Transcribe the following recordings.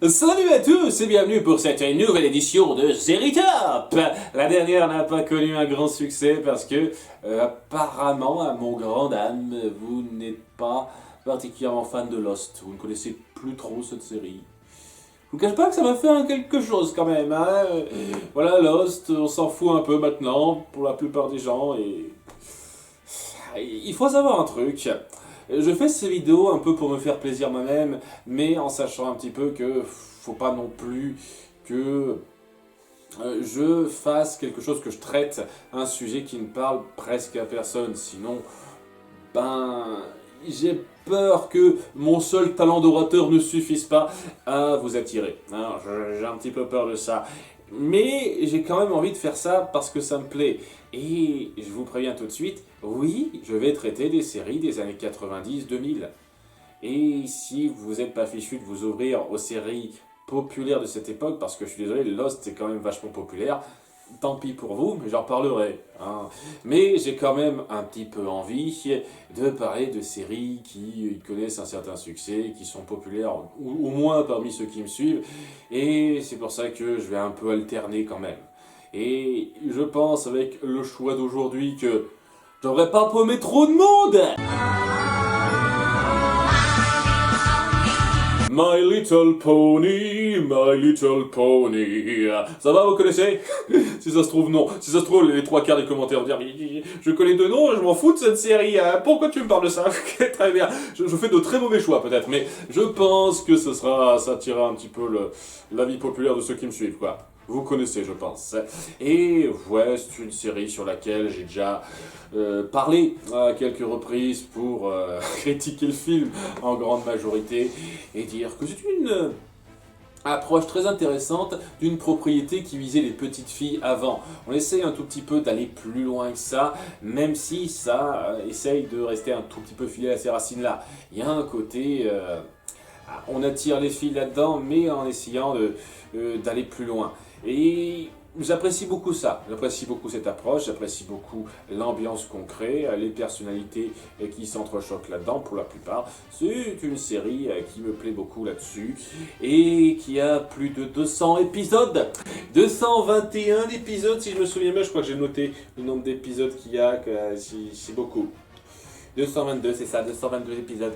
Salut à tous et bienvenue pour cette nouvelle édition de Série Top. La dernière n'a pas connu un grand succès parce que apparemment, à mon grand dame, vous n'êtes pas particulièrement fan de Lost. Vous ne connaissez plus trop cette série. Je vous cache pas que ça m'a fait quelque chose quand même. Hein. Voilà, Lost, on s'en fout un peu maintenant pour la plupart des gens et il faut savoir un truc. Je fais ces vidéos un peu pour me faire plaisir moi-même, mais en sachant un petit peu que faut pas non plus que je fasse quelque chose, que je traite un sujet qui ne parle presque à personne. Sinon, j'ai peur que mon seul talent d'orateur ne suffise pas à vous attirer. Alors, j'ai un petit peu peur de ça. Mais j'ai quand même envie de faire ça parce que ça me plaît. Et je vous préviens tout de suite, oui, je vais traiter des séries des années 90-2000. Et si vous n'êtes pas fichu de vous ouvrir aux séries populaires de cette époque, parce que je suis désolé, Lost c'est quand même vachement populaire, tant pis pour vous, mais j'en parlerai. Hein. Mais j'ai quand même un petit peu envie de parler de séries qui connaissent un certain succès, qui sont populaires, ou au moins parmi ceux qui me suivent. Et c'est pour ça que je vais un peu alterner quand même. Et je pense avec le choix d'aujourd'hui que je devrais pas paumer trop de monde. My Little Pony, My Little Pony. Ça va, vous connaissez? Si ça se trouve, non. Si ça se trouve, les trois quarts des commentaires vont dire je connais deux noms, je m'en fous de cette série. Pourquoi tu me parles de ça? Très bien. Je fais de très mauvais choix, peut-être, mais je pense que ça tirera un petit peu l'avis populaire de ceux qui me suivent, quoi. Vous connaissez, je pense. Et ouais, c'est une série sur laquelle j'ai déjà parlé à quelques reprises pour critiquer le film en grande majorité et dire que c'est une approche très intéressante d'une propriété qui visait les petites filles avant. On essaye un tout petit peu d'aller plus loin que ça, même si ça essaye de rester un tout petit peu fidèle à ces racines-là. Il y a un côté... on attire les filles là-dedans, mais en essayant d'aller plus loin. Et j'apprécie beaucoup ça, j'apprécie beaucoup cette approche, j'apprécie beaucoup l'ambiance qu'on crée, les personnalités qui s'entrechoquent là-dedans pour la plupart. C'est une série qui me plaît beaucoup là-dessus et qui a plus de 200 épisodes. 221 épisodes si je me souviens bien, je crois que j'ai noté le nombre d'épisodes qu'il y a, c'est beaucoup. 222, c'est ça, 222 épisodes.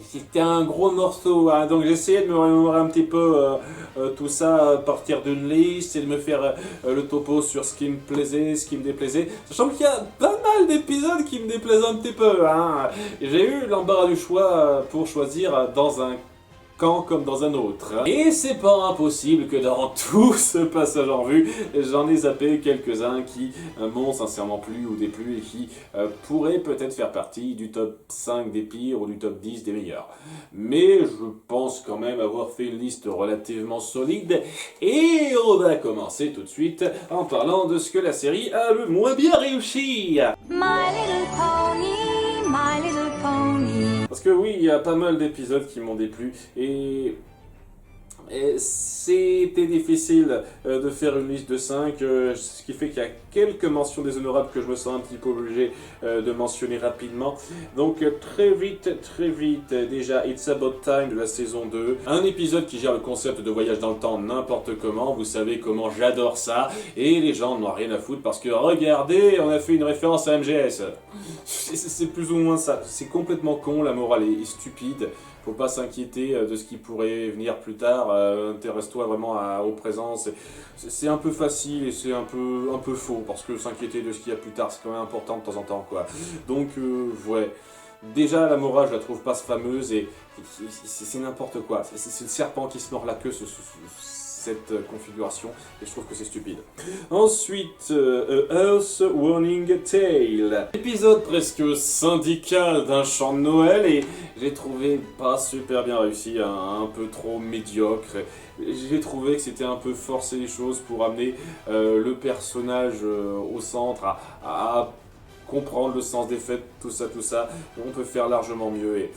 C'était un gros morceau, hein. Donc j'essayais de me remémorer un petit peu tout ça à partir d'une liste et de me faire le topo sur ce qui me plaisait, ce qui me déplaisait. Sachant qu'il y a pas mal d'épisodes qui me déplaisent un petit peu. Hein. J'ai eu l'embarras du choix pour choisir dans un camp comme dans un autre. Et c'est pas impossible que dans tout ce passage en vue, j'en ai zappé quelques-uns qui m'ont sincèrement plu ou déplu et qui pourraient peut-être faire partie du top 5 des pires ou du top 10 des meilleurs. Mais je pense quand même avoir fait une liste relativement solide et on va commencer tout de suite en parlant de ce que la série a le moins bien réussi. My Little Pony, My Little Pony. Parce que oui, il y a pas mal d'épisodes qui m'ont déplu et c'était difficile de faire une liste de 5, ce qui fait qu'il y a quelques mentions déshonorables que je me sens un petit peu obligé de mentionner rapidement. Donc très vite, déjà It's About Time de la saison 2, un épisode qui gère le concept de voyage dans le temps n'importe comment, vous savez comment j'adore ça, et les gens n'ont rien à foutre parce que regardez, on a fait une référence à MGS. C'est plus ou moins ça, c'est complètement con, la morale est stupide. Faut pas s'inquiéter de ce qui pourrait venir plus tard, intéresse-toi vraiment au présent, c'est un peu facile et c'est un peu faux, parce que s'inquiéter de ce qu'il y a plus tard, c'est quand même important de temps en temps, quoi. Donc, ouais, déjà la morale, je la trouve pas fameuse et c'est n'importe quoi, c'est le serpent qui se mord la queue, cette configuration, et je trouve que c'est stupide. Ensuite, Earth Warning Tale. Épisode presque syndical d'un chant de Noël, et j'ai trouvé pas super bien réussi, un peu trop médiocre. J'ai trouvé que c'était un peu forcer les choses pour amener le personnage au centre, à comprendre le sens des fêtes, tout ça, on peut faire largement mieux. Et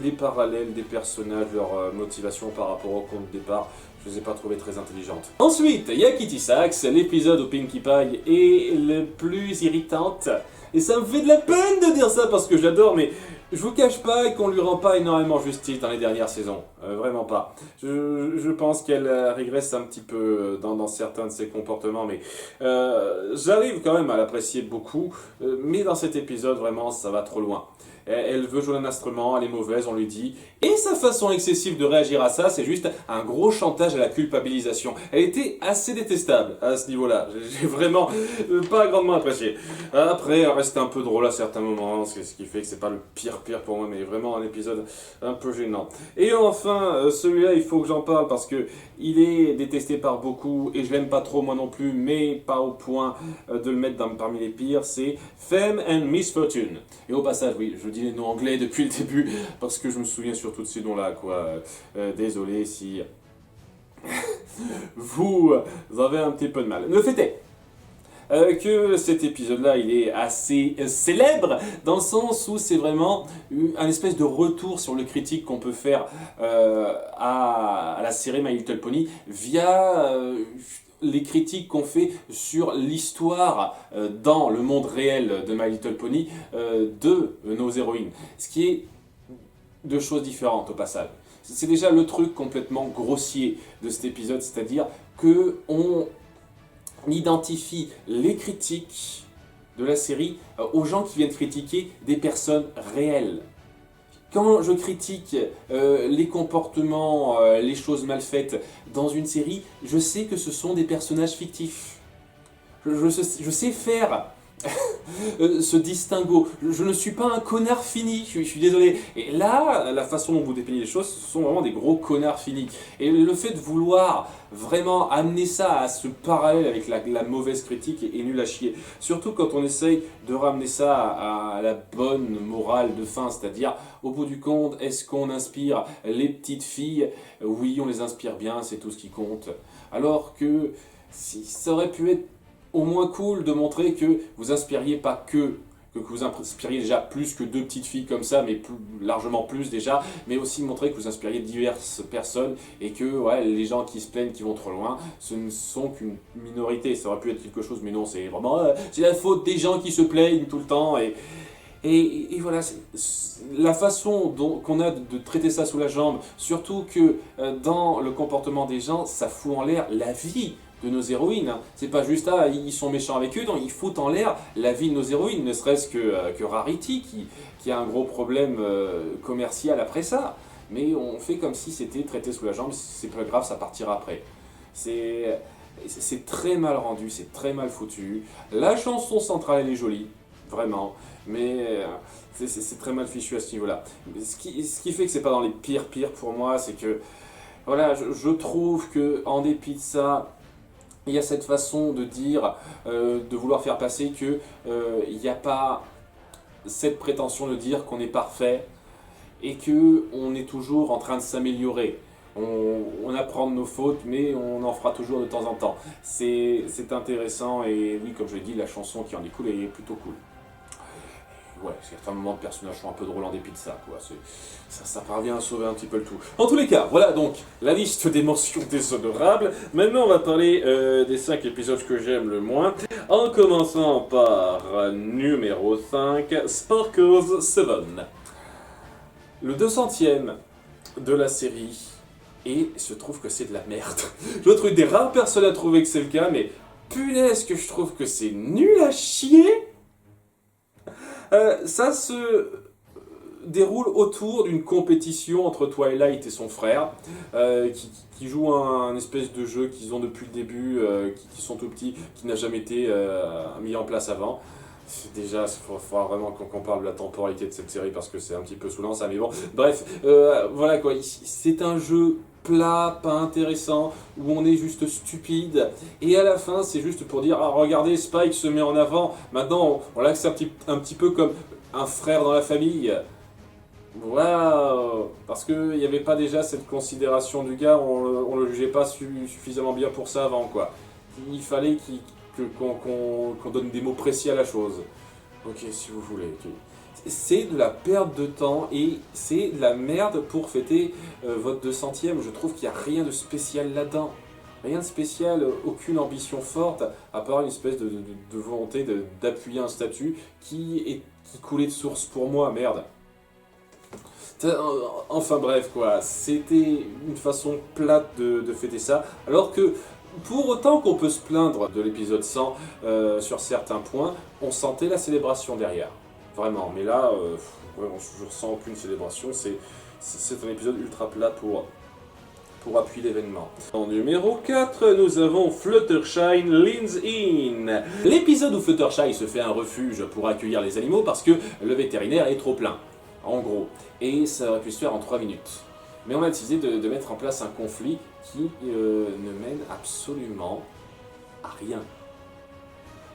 les parallèles des personnages, leur motivation par rapport au conte de départ, je les ai pas trouvées très intelligentes. Ensuite, il y a Kitty Sachs, l'épisode où Pinkie Pie est le plus irritante. Et ça me fait de la peine de dire ça parce que je l'adore, mais je vous cache pas qu'on lui rend pas énormément justice dans les dernières saisons. Vraiment pas. Je pense qu'elle régresse un petit peu dans certains de ses comportements, mais j'arrive quand même à l'apprécier beaucoup. Mais dans cet épisode, vraiment, ça va trop loin. Elle veut jouer un instrument, elle est mauvaise, on lui dit. Et sa façon excessive de réagir à ça, c'est juste un gros chantage à la culpabilisation. Elle était assez détestable à ce niveau-là. J'ai vraiment pas grandement apprécié. Après, elle reste un peu drôle à certains moments, ce qui fait que c'est pas le pire pour moi, mais vraiment un épisode un peu gênant. Et enfin, celui-là, il faut que j'en parle parce que il est détesté par beaucoup et je l'aime pas trop moi non plus, mais pas au point de le mettre parmi les pires. C'est Fame and Misfortune. Et au passage, oui, je dis les noms anglais depuis le début parce que je me souviens surtout de ces noms-là, quoi. Désolé si vous avez un petit peu de mal. Le fait est que cet épisode-là, il est assez célèbre, dans le sens où c'est vraiment un espèce de retour sur le critique qu'on peut faire à la série My Little Pony via les critiques qu'on fait sur l'histoire dans le monde réel de My Little Pony de nos héroïnes. Ce qui est deux choses différentes au passage. C'est déjà le truc complètement grossier de cet épisode, c'est-à-dire que on identifie les critiques de la série aux gens qui viennent critiquer des personnes réelles. Quand je critique les comportements, les choses mal faites dans une série, je sais que ce sont des personnages fictifs. Je sais faire ce distinguo. Je ne suis pas un connard fini, je suis désolé. Et là, la façon dont vous dépeignez les choses, ce sont vraiment des gros connards finis. Et le fait de vouloir vraiment amener ça à ce parallèle avec la mauvaise critique est nul à chier. Surtout quand on essaye de ramener ça à la bonne morale de fin, c'est-à-dire, au bout du compte, est-ce qu'on inspire les petites filles? Oui, on les inspire bien, c'est tout ce qui compte. Alors que si ça aurait pu être au moins cool de montrer que vous inspiriez pas que vous inspiriez déjà plus que deux petites filles comme ça, mais largement plus déjà, mais aussi montrer que vous inspiriez diverses personnes et que ouais, les gens qui se plaignent, qui vont trop loin, ce ne sont qu'une minorité. Ça aurait pu être quelque chose, mais non, c'est vraiment c'est la faute des gens qui se plaignent tout le temps et voilà, la façon qu'on a de traiter ça sous la jambe, surtout que dans le comportement des gens, ça fout en l'air la vie de nos héroïnes. C'est pas juste ils sont méchants avec eux, non, ils foutent en l'air la vie de nos héroïnes, ne serait-ce que Rarity qui a un gros problème commercial après ça. Mais on fait comme si c'était traité sous la jambe, c'est pas grave, ça partira après. C'est très mal rendu, c'est très mal foutu. La chanson centrale elle est jolie, vraiment, mais c'est très mal fichu à ce niveau-là. Ce qui fait que c'est pas dans les pires pour moi, c'est que voilà, je trouve que en dépit de ça, il y a cette façon de dire, de vouloir faire passer que il n'y a pas cette prétention de dire qu'on est parfait et que on est toujours en train de s'améliorer. On apprend de nos fautes, mais on en fera toujours de temps en temps. C'est intéressant et oui, comme je l'ai dit, la chanson qui en découle est plutôt cool. Ouais, certains moments de personnages sont un peu drôles en dépit de ça, quoi. Ça parvient à sauver un petit peu le tout. En tous les cas, voilà donc la liste des mentions déshonorables. Maintenant, on va parler des 5 épisodes que j'aime le moins. En commençant par numéro 5, Sparkles 7. Le 200e de la série, et je trouve que c'est de la merde. Je dois trouver des rares personnes à trouver que c'est le cas, mais punaise que je trouve que c'est nul à chier. Ça se déroule autour d'une compétition entre Twilight et son frère, qui jouent un espèce de jeu qu'ils ont depuis le début, qui sont tout petits, qui n'a jamais été mis en place avant. Déjà, il faudra vraiment qu'on parle de la temporalité de cette série parce que c'est un petit peu saoulant ça, mais bon, bref, voilà quoi, c'est un jeu plat, pas intéressant, où on est juste stupide, et à la fin c'est juste pour dire, ah regardez, Spike se met en avant, maintenant on l'accepte un petit peu comme un frère dans la famille. Waouh! Parce qu'il n'y avait pas déjà cette considération du gars, on le jugeait pas suffisamment bien pour ça avant quoi. Il fallait qu'on donne des mots précis à la chose. Ok, si vous voulez. Okay. C'est de la perte de temps et c'est de la merde pour fêter votre 200e. Je trouve qu'il n'y a rien de spécial là-dedans. Rien de spécial, aucune ambition forte, à part une espèce de volonté d'appuyer un statut qui coulait de source pour moi, merde. Enfin bref, quoi, c'était une façon plate de fêter ça, alors que pour autant qu'on peut se plaindre de l'épisode 100 sur certains points, on sentait la célébration derrière. Vraiment, mais là, vraiment, je ressens aucune célébration, c'est un épisode ultra plat pour appuyer l'événement. En numéro 4, nous avons Fluttershy Leans In. L'épisode où Fluttershy se fait un refuge pour accueillir les animaux parce que le vétérinaire est trop plein, en gros. Et ça aurait pu se faire en 3 minutes. Mais on a décidé de mettre en place un conflit qui ne mène absolument à rien.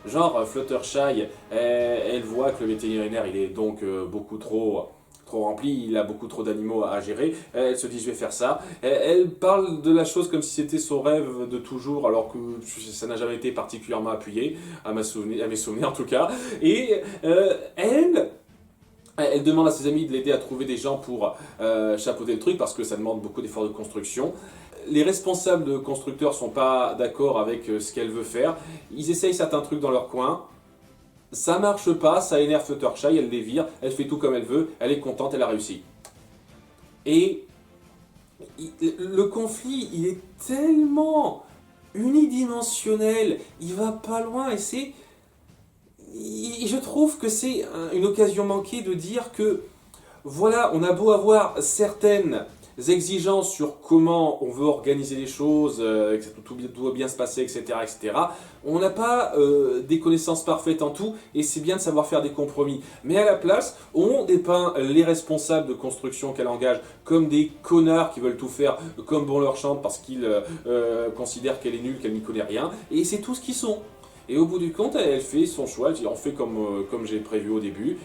Genre, Fluttershy, elle voit que le vétérinaire il est donc beaucoup trop rempli, il a beaucoup trop d'animaux à gérer, elle se dit je vais faire ça, elle parle de la chose comme si c'était son rêve de toujours, alors que ça n'a jamais été particulièrement appuyé, à mes souvenirs en tout cas, et elle demande à ses amis de l'aider à trouver des gens pour chapeauter le truc, parce que ça demande beaucoup d'efforts de construction. Les responsables de constructeurs sont pas d'accord avec ce qu'elle veut faire, ils essayent certains trucs dans leur coin, ça marche pas, ça énerve Fluttershy, elle les vire, elle fait tout comme elle veut, elle est contente, elle a réussi. Et le conflit, il est tellement unidimensionnel, il va pas loin et je trouve que c'est une occasion manquée de dire que voilà, on a beau avoir certaines exigences sur comment on veut organiser les choses, que tout doit bien se passer, etc., etc. On n'a pas des connaissances parfaites en tout, et c'est bien de savoir faire des compromis. Mais à la place, on dépeint les responsables de construction qu'elle engage comme des connards qui veulent tout faire comme bon leur chante parce qu'ils considèrent qu'elle est nulle, qu'elle n'y connaît rien, et c'est tout ce qu'ils sont. Et au bout du compte, elle fait son choix, elle dit on fait comme j'ai prévu au début.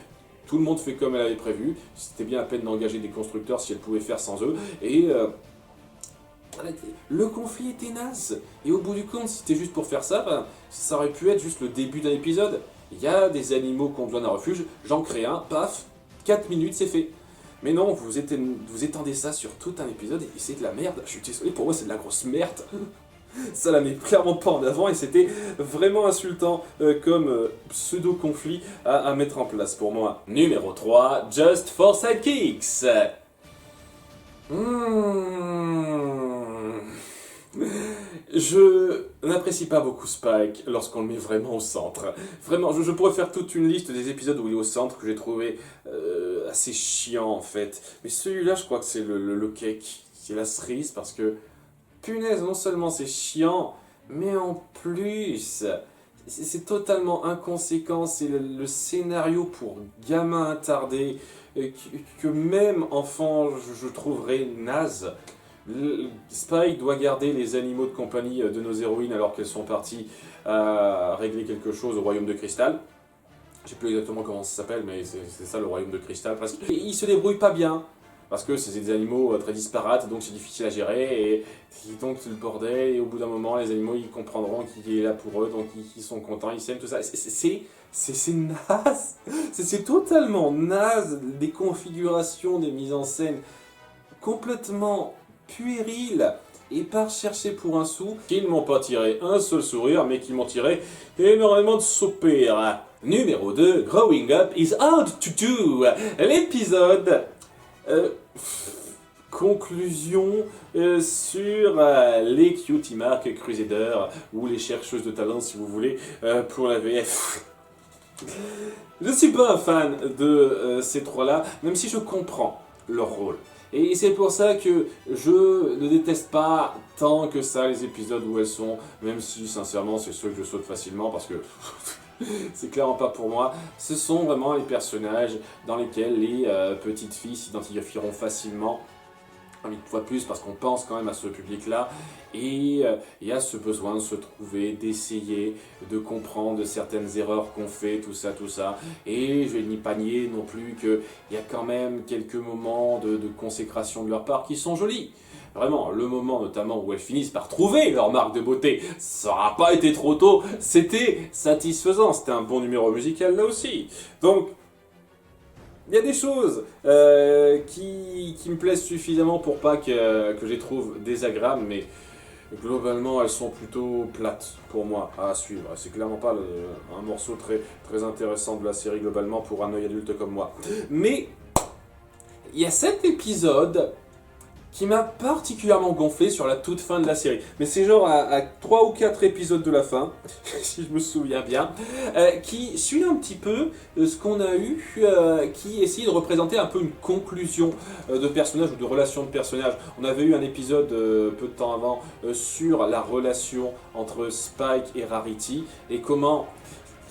Tout le monde fait comme elle avait prévu. C'était bien à peine d'engager des constructeurs si elle pouvait faire sans eux. Et le conflit était naze. Et au bout du compte, si c'était juste pour faire ça, ben, ça aurait pu être juste le début d'un épisode. Il y a des animaux qu'on doit un refuge, j'en crée un, paf, 4 minutes, c'est fait. Mais non, vous étendez ça sur tout un épisode et c'est de la merde. Je suis désolé, pour moi c'est de la grosse merde. Ça la met clairement pas en avant et c'était vraiment insultant comme pseudo-conflit à mettre en place pour moi. Numéro 3, Just for Sidekicks. Je n'apprécie pas beaucoup Spike lorsqu'on le met vraiment au centre. Vraiment, je pourrais faire toute une liste des épisodes où il est au centre que j'ai trouvé assez chiant en fait. Mais celui-là, je crois que c'est le cake, c'est la cerise parce que punaise, non seulement c'est chiant, mais en plus, c'est totalement inconséquent, c'est le scénario pour gamin attardé, que même enfant je trouverais naze. Spike doit garder les animaux de compagnie de nos héroïnes alors qu'elles sont parties à régler quelque chose au royaume de cristal. Je sais plus exactement comment ça s'appelle, mais c'est ça le royaume de cristal presque. Et ils se débrouillent pas bien. Parce que c'est des animaux très disparates, donc c'est difficile à gérer, et donc c'est le bordel, et au bout d'un moment, les animaux, ils comprendront qui est là pour eux, donc ils sont contents, ils s'aiment, tout ça. C'est naze, c'est totalement naze, des configurations, des mises en scène complètement puériles, et par chercher pour un sou, qui ne m'ont pas tiré un seul sourire, mais qui m'ont tiré énormément de soupirs. Numéro 2, Growing Up is hard to do. L'épisode... conclusion sur les Cutie Mark Crusaders ou les chercheuses de talent si vous voulez pour la VF. Je ne suis pas un fan de ces trois-là, même si je comprends leur rôle. Et c'est pour ça que je ne déteste pas tant que ça les épisodes où elles sont, même si sincèrement c'est ceux que je saute facilement parce que c'est clairement pas pour moi. Ce sont vraiment les personnages dans lesquels les petites filles s'identifieront facilement. Une fois plus parce qu'on pense quand même à ce public-là et il y a ce besoin de se trouver, d'essayer, de comprendre certaines erreurs qu'on fait, tout ça. Et je vais n'y pas nier non plus qu'il y a quand même quelques moments de consécration de leur part qui sont jolis. Vraiment, le moment notamment où elles finissent par trouver leur marque de beauté, ça n'aura pas été trop tôt, c'était satisfaisant, c'était un bon numéro musical là aussi. Donc, il y a des choses qui me plaisent suffisamment pour pas que je les trouve désagréables, mais globalement elles sont plutôt plates pour moi à suivre. C'est clairement pas un morceau très intéressant de la série globalement pour un œil adulte comme moi. Mais il y a cet épisode qui m'a particulièrement gonflé sur la toute fin de la série. Mais c'est genre à 3 ou 4 épisodes de la fin, si je me souviens bien, qui suit un petit peu ce qu'on a eu, qui essaye de représenter un peu une conclusion de personnage ou de relation de personnage. On avait eu un épisode peu de temps avant sur la relation entre Spike et Rarity, et comment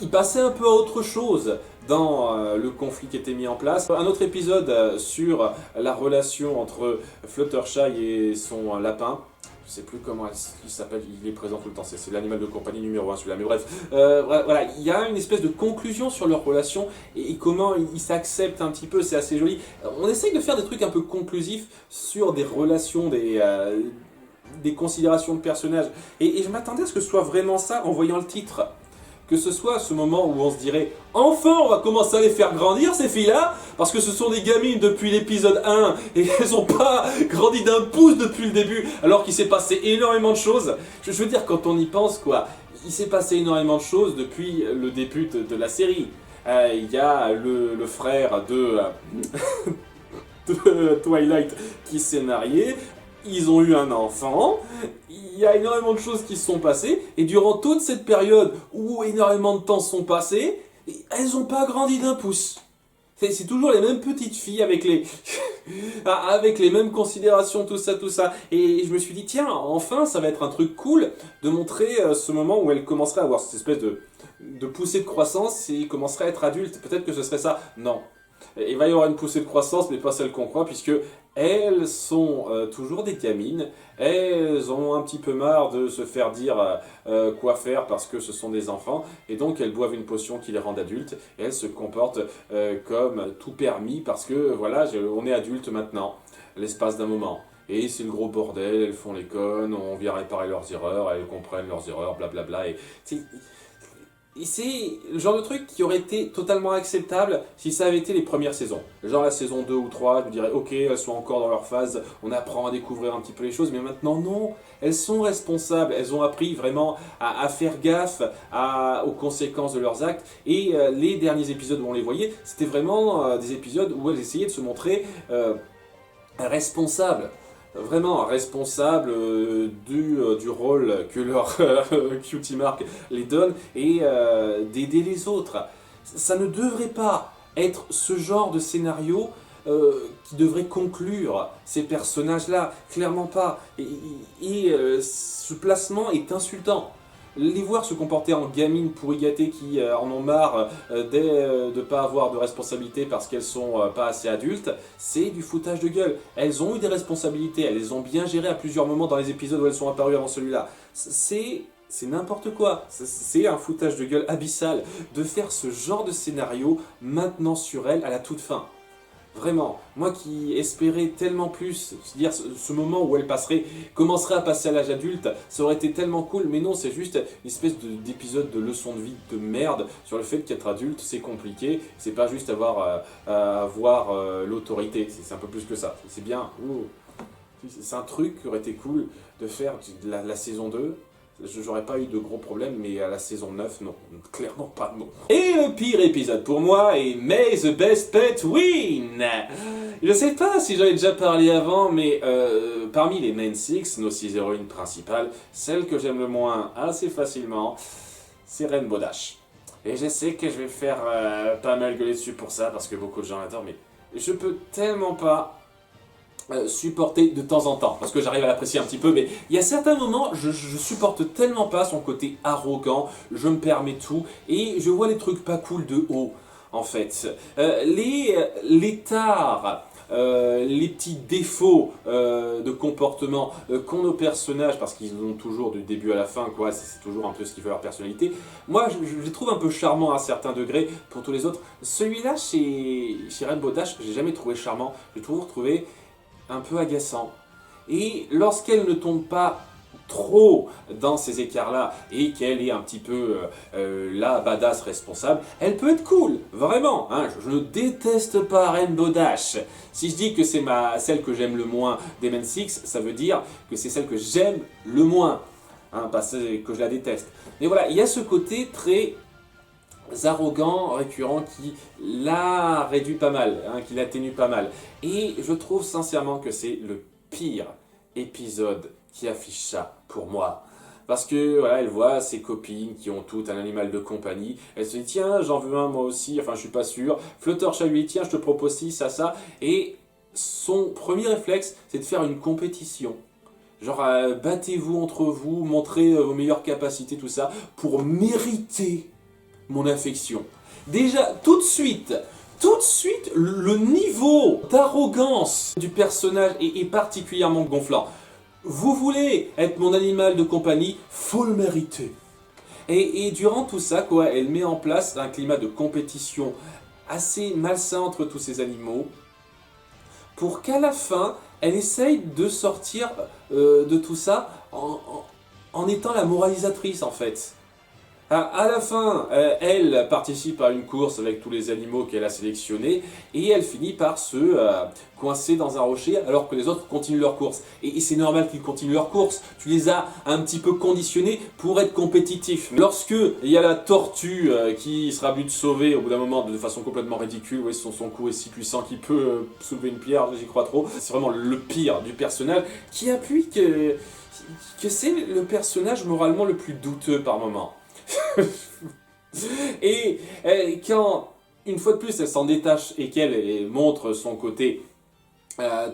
il passait un peu à autre chose dans le conflit qui était mis en place. Un autre épisode sur la relation entre Fluttershy et son lapin. Je sais plus comment il s'appelle, il est présent tout le temps, c'est l'animal de compagnie numéro 1 celui-là, mais bref. Voilà, il y a une espèce de conclusion sur leur relation et comment ils s'acceptent un petit peu, c'est assez joli. On essaye de faire des trucs un peu conclusifs sur des relations, des considérations de personnages. Et je m'attendais à ce que ce soit vraiment ça en voyant le titre. Que ce soit ce moment où on se dirait « Enfin, on va commencer à les faire grandir, ces filles-là !» Parce que ce sont des gamines depuis l'épisode 1 et elles n'ont pas grandi d'un pouce depuis le début, alors qu'il s'est passé énormément de choses. Je veux dire, quand on y pense, quoi, il s'est passé énormément de choses depuis le début de la série. Il y a le frère de Twilight qui s'est marié. Ils ont eu un enfant, il y a énormément de choses qui se sont passées, et durant toute cette période où énormément de temps se sont passés, elles n'ont pas grandi d'un pouce. C'est toujours les mêmes petites filles avec avec les mêmes considérations, tout ça. Et je me suis dit, tiens, enfin, ça va être un truc cool de montrer ce moment où elles commenceraient à avoir cette espèce de poussée de croissance et commenceraient à être adultes. Peut-être que ce serait ça. Non. Il va y avoir une poussée de croissance, mais pas celle qu'on croit, puisque elles sont toujours des gamines. Elles ont un petit peu marre de se faire dire quoi faire parce que ce sont des enfants. Et donc elles boivent une potion qui les rend adultes. Et elles se comportent comme tout permis parce que voilà, on est adultes maintenant, l'espace d'un moment. Et c'est le gros bordel, elles font les connes, on vient réparer leurs erreurs, elles comprennent leurs erreurs, blablabla. Et c'est le genre de truc qui aurait été totalement acceptable si ça avait été les premières saisons. Genre la saison 2 ou 3, je me dirais ok, elles sont encore dans leur phase, on apprend à découvrir un petit peu les choses, mais maintenant non, elles sont responsables, elles ont appris vraiment à faire gaffe aux conséquences de leurs actes, et les derniers épisodes où on les voyait, c'était vraiment des épisodes où elles essayaient de se montrer responsables. Vraiment responsable du rôle que leur Cutie Mark les donne et d'aider les autres. Ça ne devrait pas être ce genre de scénario qui devrait conclure ces personnages-là, clairement pas. Et ce placement est insultant. Les voir se comporter en gamines pourri gâtées qui en ont marre de ne pas avoir de responsabilité parce qu'elles sont pas assez adultes, c'est du foutage de gueule. Elles ont eu des responsabilités, elles les ont bien gérées à plusieurs moments dans les épisodes où elles sont apparues avant celui-là. C'est n'importe quoi, c'est un foutage de gueule abyssal de faire ce genre de scénario maintenant sur elles à la toute fin. Vraiment, moi qui espérais tellement plus, c'est-à-dire ce moment où elle commencerait à passer à l'âge adulte, ça aurait été tellement cool, mais non, c'est juste une espèce d'épisode de leçon de vie de merde sur le fait qu'être adulte c'est compliqué, c'est pas juste avoir l'autorité, c'est un peu plus que ça, c'est bien, c'est un truc qui aurait été cool de faire la saison 2. J'aurais pas eu de gros problèmes, mais à la saison 9, non. Clairement pas, non. Et le pire épisode pour moi est May the Best Pet Win. Je sais pas si j'en ai déjà parlé avant, mais parmi les main 6, nos 6 héroïnes principales, celle que j'aime le moins assez facilement, c'est Rainbow Dash. Et je sais que je vais faire pas mal gueuler dessus pour ça, parce que beaucoup de gens l'adorent, mais je peux tellement pas supporter de temps en temps, parce que j'arrive à l'apprécier un petit peu, mais il y a certains moments, je supporte tellement pas son côté arrogant, je me permets tout, et je vois les trucs pas cool de haut, en fait. Les tares, les petits défauts de comportement qu'ont nos personnages, parce qu'ils ont toujours du début à la fin, quoi, c'est toujours un peu ce qui fait leur personnalité, moi je les trouve un peu charmants à un certain degré. Pour tous les autres, celui-là chez Rainbow Dash, j'ai jamais trouvé charmant, j'ai toujours trouvé un peu agaçant. Et lorsqu'elle ne tombe pas trop dans ces écarts-là et qu'elle est un petit peu la badass responsable, elle peut être cool, vraiment. Hein, je ne déteste pas Rainbow Dash. Si je dis que c'est celle que j'aime le moins des Men 6, ça veut dire que c'est celle que j'aime le moins, hein, pas que je la déteste. Mais voilà, il y a ce côté très arrogants récurrents qui l'a réduit pas mal, hein, qui l'atténue pas mal. Et je trouve sincèrement que c'est le pire épisode qui affiche ça pour moi. Parce que voilà, elle voit ses copines qui ont toutes un animal de compagnie. Elle se dit tiens, j'en veux un moi aussi, enfin je suis pas sûr. Fluttershy lui dit tiens, je te propose ci, ça. Et son premier réflexe, c'est de faire une compétition. Genre, battez-vous entre vous, montrez vos meilleures capacités, tout ça, pour mériter mon affection. Déjà, tout de suite, le niveau d'arrogance du personnage est particulièrement gonflant. Vous voulez être mon animal de compagnie, faut le mériter. Et durant tout ça, quoi, elle met en place un climat de compétition assez malsain entre tous ces animaux, pour qu'à la fin, elle essaye de sortir de tout ça en étant la moralisatrice en fait. À la fin, elle participe à une course avec tous les animaux qu'elle a sélectionnés et elle finit par se coincer dans un rocher alors que les autres continuent leur course. Et c'est normal qu'ils continuent leur course, tu les as un petit peu conditionnés pour être compétitifs. Lorsque il y a la tortue qui sera venue te sauver au bout d'un moment de façon complètement ridicule, ouais, son coup est si puissant qu'il peut soulever une pierre, j'y crois trop. C'est vraiment le pire du personnage qui appuie que c'est le personnage moralement le plus douteux par moment. Et quand, une fois de plus, elle s'en détache et qu'elle montre son côté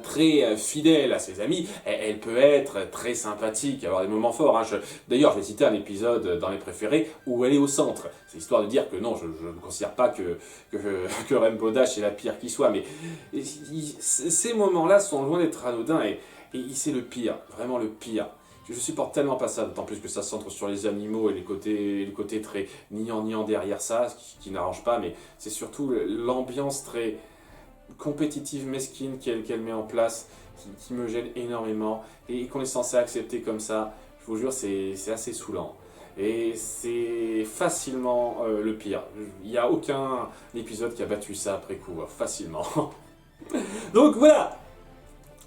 très fidèle à ses amis, elle peut être très sympathique, avoir des moments forts. Hein. D'ailleurs, je vais citer un épisode dans mes préférés où elle est au centre. C'est histoire de dire que non, je ne considère pas que Rainbow Dash est la pire qui soit, mais ces moments-là sont loin d'être anodins et c'est le pire, vraiment le pire. Je supporte tellement pas ça, d'autant plus que ça se centre sur les animaux et le côté très niant derrière ça, ce qui n'arrange pas, mais c'est surtout l'ambiance très compétitive, mesquine qu'elle met en place, qui me gêne énormément, et qu'on est censé accepter comme ça, je vous jure, c'est assez saoulant. Et c'est facilement le pire. Il n'y a aucun épisode qui a battu ça après coup, facilement. Donc voilà!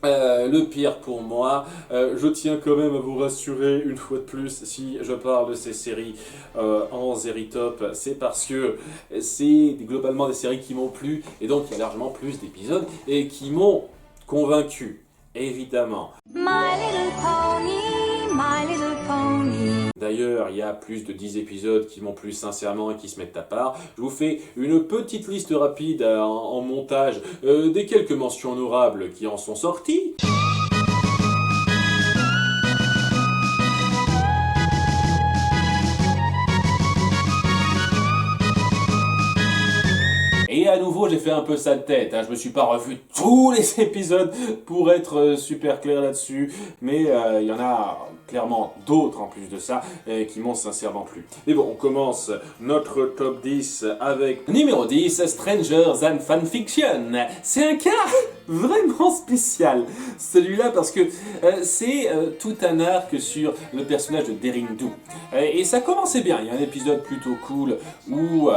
Le pire pour moi, je tiens quand même à vous rassurer une fois de plus, si je parle de ces séries en Zeritop, c'est parce que c'est globalement des séries qui m'ont plu, et donc il y a largement plus d'épisodes, et qui m'ont convaincu, évidemment. My Little Pony, My Little Pony. D'ailleurs, il y a plus de 10 épisodes qui m'ont plu sincèrement et qui se mettent à part. Je vous fais une petite liste rapide en montage des quelques mentions honorables qui en sont sorties. Et à nouveau, j'ai fait un peu ça de tête, hein. Je me suis pas revu tous les épisodes pour être super clair là-dessus, mais il y en a clairement d'autres en plus de ça qui m'ont sincèrement plu. Mais bon, on commence notre top 10 avec numéro 10, Strangers and Fanfiction. C'est un cas vraiment spécial, celui-là, parce que c'est tout un arc sur le personnage de Daring Do. Et ça commençait bien, il y a un épisode plutôt cool où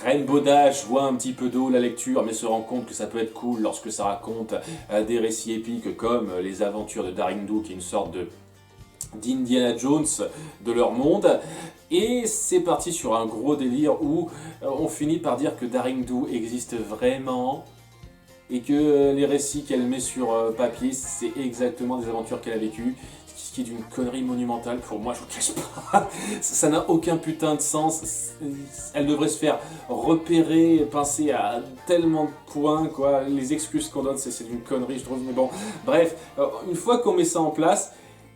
Rainbow Dash voit un petit peu d'eau la lecture, mais se rend compte que ça peut être cool lorsque ça raconte des récits épiques comme les aventures de Daring Do, qui est une sorte d'Indiana Jones de leur monde. Et c'est parti sur un gros délire où on finit par dire que Daring Do existe vraiment et que les récits qu'elle met sur papier, c'est exactement des aventures qu'elle a vécues. Ce qui est d'une connerie monumentale pour moi, je vous cache pas. Ça n'a aucun putain de sens. Elle devrait se faire repérer, pincer à tellement de points, quoi. Les excuses qu'on donne, c'est d'une connerie, je trouve. Mais bon, bref, une fois qu'on met ça en place,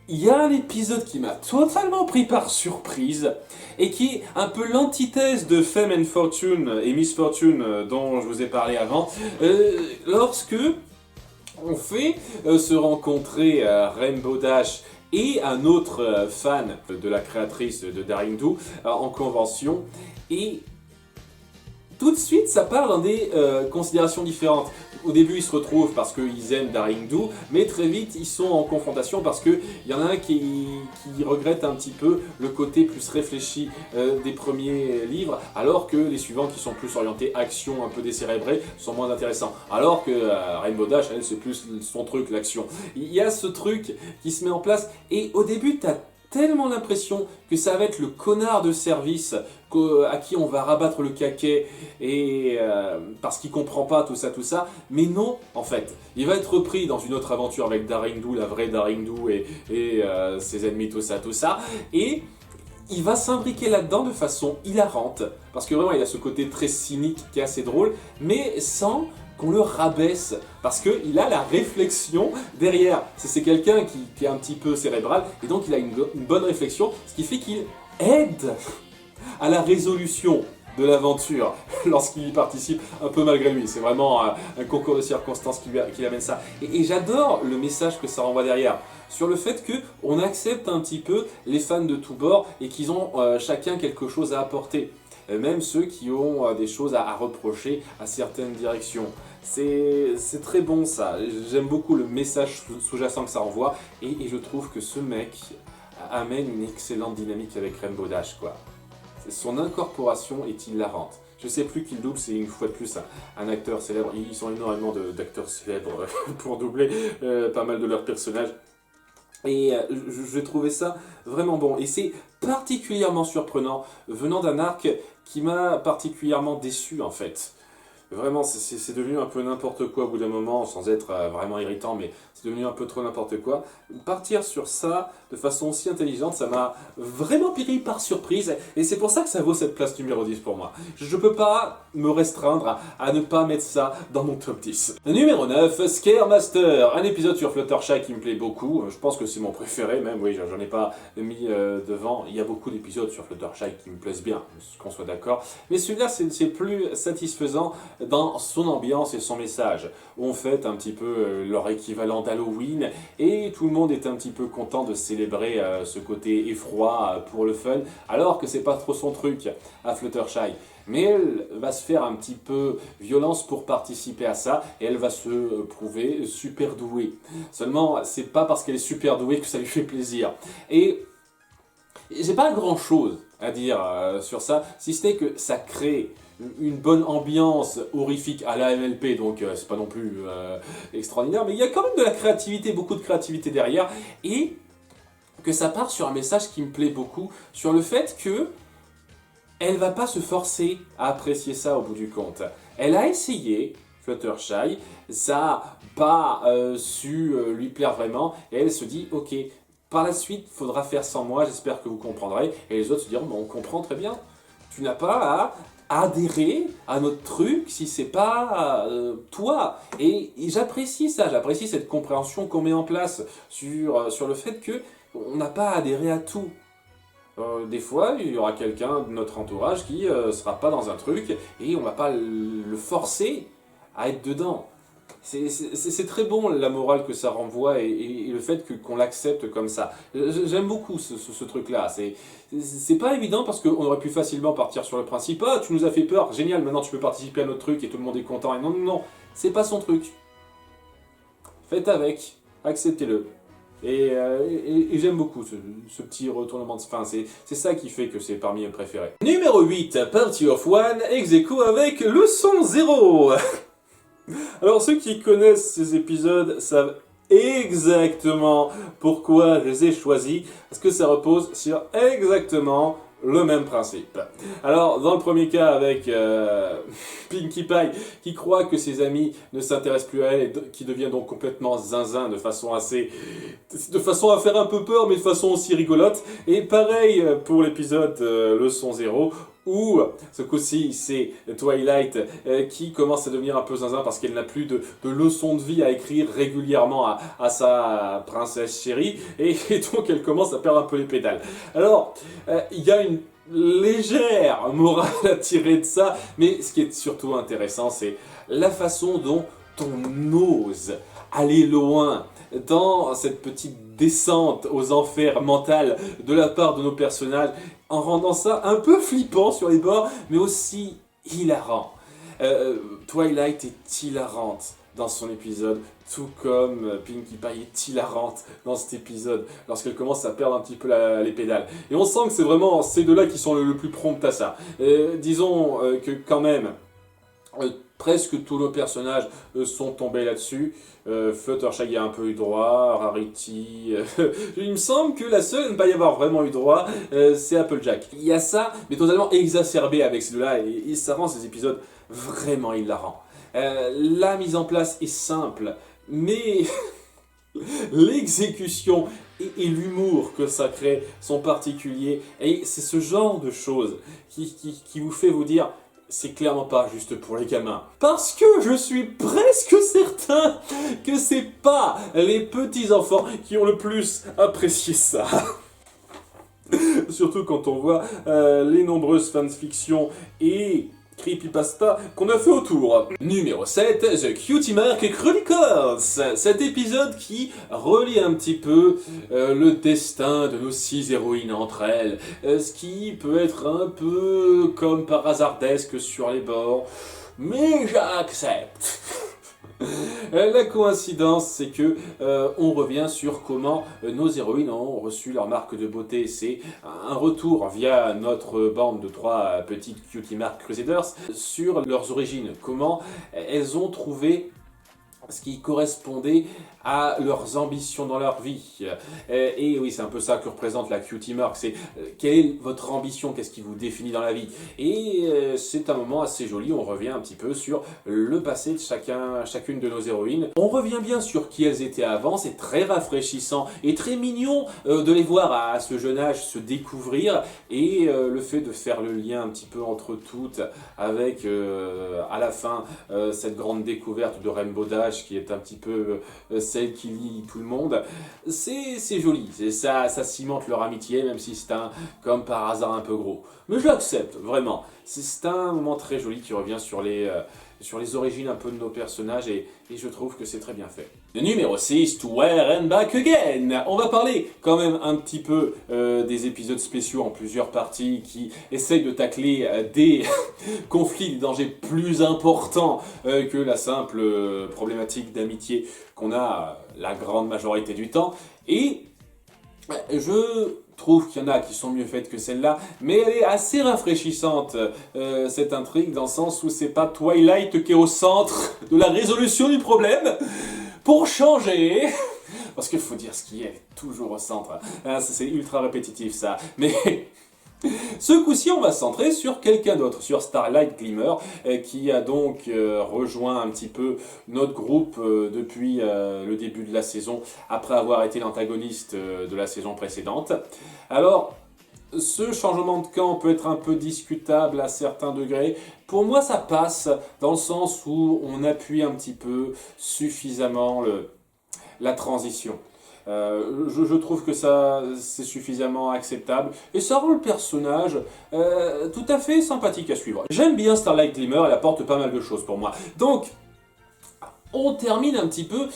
il y a un épisode qui m'a totalement pris par surprise et qui est un peu l'antithèse de Fame and Fortune et Miss Fortune dont je vous ai parlé avant. Lorsque on fait se rencontrer Rainbow Dash et un autre fan de la créatrice de Daring Do en convention, et tout de suite ça part dans des considérations différentes. Au début ils se retrouvent parce qu'ils aiment Daring Do, mais très vite ils sont en confrontation parce qu'il y en a un qui regrette un petit peu le côté plus réfléchi des premiers livres, alors que les suivants qui sont plus orientés action, un peu décérébrés, sont moins intéressants. Alors que Rainbow Dash, elle, c'est plus son truc, l'action. Il y a ce truc qui se met en place, et au début t'as tellement l'impression que ça va être le connard de service à qui on va rabattre le caquet et parce qu'il comprend pas tout ça. Mais non, en fait, il va être repris dans une autre aventure avec Daringdoo, la vraie Daringdoo et ses ennemis, tout ça. Et il va s'imbriquer là-dedans de façon hilarante, parce que vraiment il a ce côté très cynique qui est assez drôle, mais sans qu'on le rabaisse, parce qu'il a la réflexion derrière. C'est quelqu'un qui est un petit peu cérébral, et donc il a une bonne réflexion, ce qui fait qu'il aide à la résolution de l'aventure lorsqu'il y participe un peu malgré lui. C'est vraiment un concours de circonstances qui amène ça. Et j'adore le message que ça renvoie derrière, sur le fait qu'on accepte un petit peu les fans de tous bords et qu'ils ont chacun quelque chose à apporter. Même ceux qui ont des choses à reprocher à certaines directions. C'est très bon ça, j'aime beaucoup le message sous-jacent que ça renvoie, et je trouve que ce mec amène une excellente dynamique avec Rainbow Dash, quoi. Son incorporation est hilarante. Je sais plus qui le double, c'est une fois de plus un acteur célèbre. Ils sont énormément d'acteurs célèbres pour doubler pas mal de leurs personnages. Et j'ai trouvé ça vraiment bon. Et c'est particulièrement surprenant venant d'un arc qui m'a particulièrement déçu en fait. Vraiment, c'est devenu un peu n'importe quoi au bout d'un moment, sans être vraiment irritant, mais c'est devenu un peu trop n'importe quoi. Partir sur ça de façon aussi intelligente, ça m'a vraiment pris par surprise, et c'est pour ça que ça vaut cette place numéro 10 pour moi. Je peux pas me restreindre à ne pas mettre ça dans mon top 10. Numéro 9, Scare Master, un épisode sur Fluttershy qui me plaît beaucoup, je pense que c'est mon préféré même, oui, j'en ai pas mis devant. Il y a beaucoup d'épisodes sur Fluttershy qui me plaisent bien, qu'on soit d'accord, mais celui-là c'est plus satisfaisant dans son ambiance et son message. On fête un petit peu leur équivalent d'Halloween et tout le monde est un petit peu content de célébrer ce côté effroi pour le fun, alors que c'est pas trop son truc à Fluttershy. Mais elle va se faire un petit peu violence pour participer à ça, et elle va se prouver super douée. Seulement, c'est pas parce qu'elle est super douée que ça lui fait plaisir. Et j'ai pas grand chose à dire sur ça, si ce n'est que ça crée une bonne ambiance horrifique à la MLP, donc c'est pas non plus extraordinaire, mais il y a quand même de la créativité, beaucoup de créativité derrière, et que ça part sur un message qui me plaît beaucoup, sur le fait que elle va pas se forcer à apprécier ça au bout du compte. Elle a essayé, Fluttershy, ça n'a pas su lui plaire vraiment, et elle se dit, ok, par la suite, il faudra faire sans moi, j'espère que vous comprendrez, et les autres se diront, on comprend très bien, tu n'as pas à adhérer à notre truc si c'est pas toi. Et j'apprécie ça, j'apprécie cette compréhension qu'on met en place sur le fait que on n'a pas à adhérer à tout. Des fois, il y aura quelqu'un de notre entourage qui sera pas dans un truc et on va pas le forcer à être dedans. C'est très bon la morale que ça renvoie et le fait qu'on l'accepte comme ça. J'aime beaucoup ce truc-là. C'est pas évident parce qu'on aurait pu facilement partir sur le principe « Ah, tu nous as fait peur, génial, maintenant tu peux participer à notre truc et tout le monde est content. » Et non, c'est pas son truc. Faites avec, acceptez-le. Et j'aime beaucoup ce petit retournement de fin, c'est ça qui fait que c'est parmi mes préférés. Numéro 8, Party of One, ex-aequo avec Leçon 0. Alors ceux qui connaissent ces épisodes savent exactement pourquoi je les ai choisis, parce que ça repose sur exactement le même principe. Alors, dans le premier cas avec Pinkie Pie, qui croit que ses amis ne s'intéressent plus à elle et qui devient donc complètement zinzin de façon à faire un peu peur, mais de façon aussi rigolote. Et pareil pour l'épisode Leçon 0, où ce coup-ci c'est Twilight qui commence à devenir un peu zinzin parce qu'elle n'a plus de leçons de vie à écrire régulièrement à sa princesse chérie, et donc elle commence à perdre un peu les pédales. Alors, il y a une légère morale à tirer de ça, mais ce qui est surtout intéressant, c'est la façon dont on ose aller loin dans cette petite descente aux enfers mentales de la part de nos personnages, en rendant ça un peu flippant sur les bords, mais aussi hilarant. Twilight est hilarante dans son épisode, tout comme Pinkie Pie est hilarante dans cet épisode, lorsqu'elle commence à perdre un petit peu les pédales. Et on sent que c'est vraiment ces deux-là qui sont le plus prompt à ça. Disons que quand même, Presque tous nos personnages sont tombés là-dessus. Fluttershy a un peu eu droit, Rarity... il me semble que la seule à ne pas y avoir vraiment eu droit, c'est Applejack. Il y a ça, mais totalement exacerbé avec ces deux-là, et ça rend ces épisodes vraiment hilarants. La mise en place est simple, mais l'exécution et l'humour que ça crée sont particuliers. Et c'est ce genre de choses qui vous fait vous dire... C'est clairement pas juste pour les gamins. Parce que je suis presque certain que c'est pas les petits enfants qui ont le plus apprécié ça. Surtout quand on voit les nombreuses fanfictions et creepypasta qu'on a fait autour. Numéro 7, The Cutie Mark Chronicles. Cet épisode qui relie un petit peu le destin de nos 6 héroïnes entre elles. Ce qui peut être un peu comme par hasardesque sur les bords. Mais j'accepte. La coïncidence, c'est que on revient sur comment nos héroïnes ont reçu leur marque de beauté. C'est un retour via notre bande de 3 petites Cutie Mark Crusaders sur leurs origines. Comment elles ont trouvé ce qui correspondait à leurs ambitions dans leur vie. Et oui, c'est un peu ça que représente la Cutie Mark, c'est quelle est votre ambition, qu'est-ce qui vous définit dans la vie. Et c'est un moment assez joli, on revient un petit peu sur le passé de chacune de nos héroïnes. On revient bien sur qui elles étaient avant, c'est très rafraîchissant et très mignon de les voir à ce jeune âge se découvrir, et le fait de faire le lien un petit peu entre toutes, avec à la fin cette grande découverte de Rainbow Dash, qui est un petit peu celle qui lie tout le monde, c'est joli, ça cimente leur amitié, même si c'est comme par hasard un peu gros. Mais je l'accepte, vraiment. C'est un moment très joli qui revient sur les origines un peu de nos personnages, et je trouve que c'est très bien fait. Le numéro 6, To Where and Back Again. On va parler quand même un petit peu des épisodes spéciaux en plusieurs parties qui essayent de tacler des conflits, des dangers plus importants que la simple problématique d'amitié qu'on a la grande majorité du temps. Et je trouve qu'il y en a qui sont mieux faites que celle-là, mais elle est assez rafraîchissante, cette intrigue, dans le sens où c'est pas Twilight qui est au centre de la résolution du problème. Pour changer, parce qu'il faut dire ce qui est toujours au centre, hein, c'est ultra répétitif ça, mais ce coup-ci on va se centrer sur quelqu'un d'autre, sur Starlight Glimmer, qui a donc rejoint un petit peu notre groupe depuis le début de la saison, après avoir été l'antagoniste de la saison précédente. Alors, ce changement de camp peut être un peu discutable à certains degrés. Pour moi, ça passe dans le sens où on appuie un petit peu suffisamment la transition. Je trouve que ça, c'est suffisamment acceptable, et ça rend le personnage tout à fait sympathique à suivre. J'aime bien Starlight Glimmer, elle apporte pas mal de choses pour moi. Donc, on termine un petit peu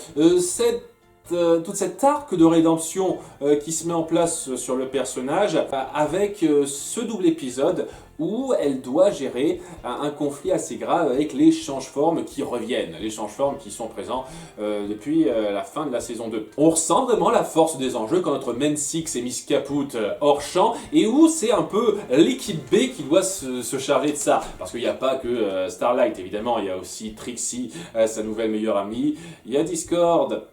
toute cette arc de rédemption qui se met en place sur le personnage avec ce double épisode où elle doit gérer un conflit assez grave avec les change-formes qui reviennent, les change-formes qui sont présents depuis la fin de la saison 2. On ressent vraiment la force des enjeux quand notre Main Six est mise capoute hors champ, et où c'est un peu l'équipe B qui doit se charger de ça. Parce qu'il n'y a pas que Starlight, évidemment, il y a aussi Trixie, sa nouvelle meilleure amie, il y a Discord,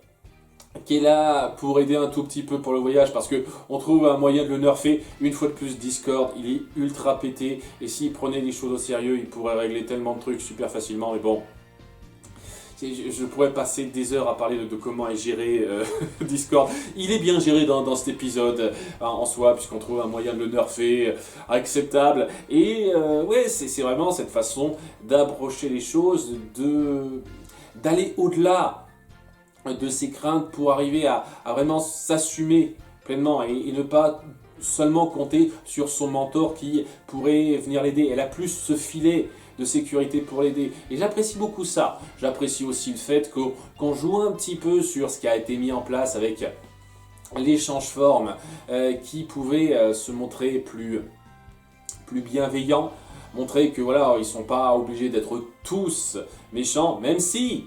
qui est là pour aider un tout petit peu pour le voyage, parce que on trouve un moyen de le nerfer. Une fois de plus, Discord, il est ultra pété, et s'il prenait les choses au sérieux, il pourrait régler tellement de trucs super facilement, mais bon, je pourrais passer des heures à parler de comment est géré Discord. Il est bien géré dans cet épisode en soi, puisqu'on trouve un moyen de le nerfer acceptable, et ouais, c'est vraiment cette façon d'approcher les choses, d'aller au-delà de ses craintes pour arriver à vraiment s'assumer pleinement, et ne pas seulement compter sur son mentor qui pourrait venir l'aider. Elle a plus ce filet de sécurité pour l'aider, et j'apprécie beaucoup ça. J'apprécie aussi le fait qu'on joue un petit peu sur ce qui a été mis en place avec les change-formes qui pouvaient se montrer plus bienveillants, montrer que voilà, ils sont pas obligés d'être tous méchants, même si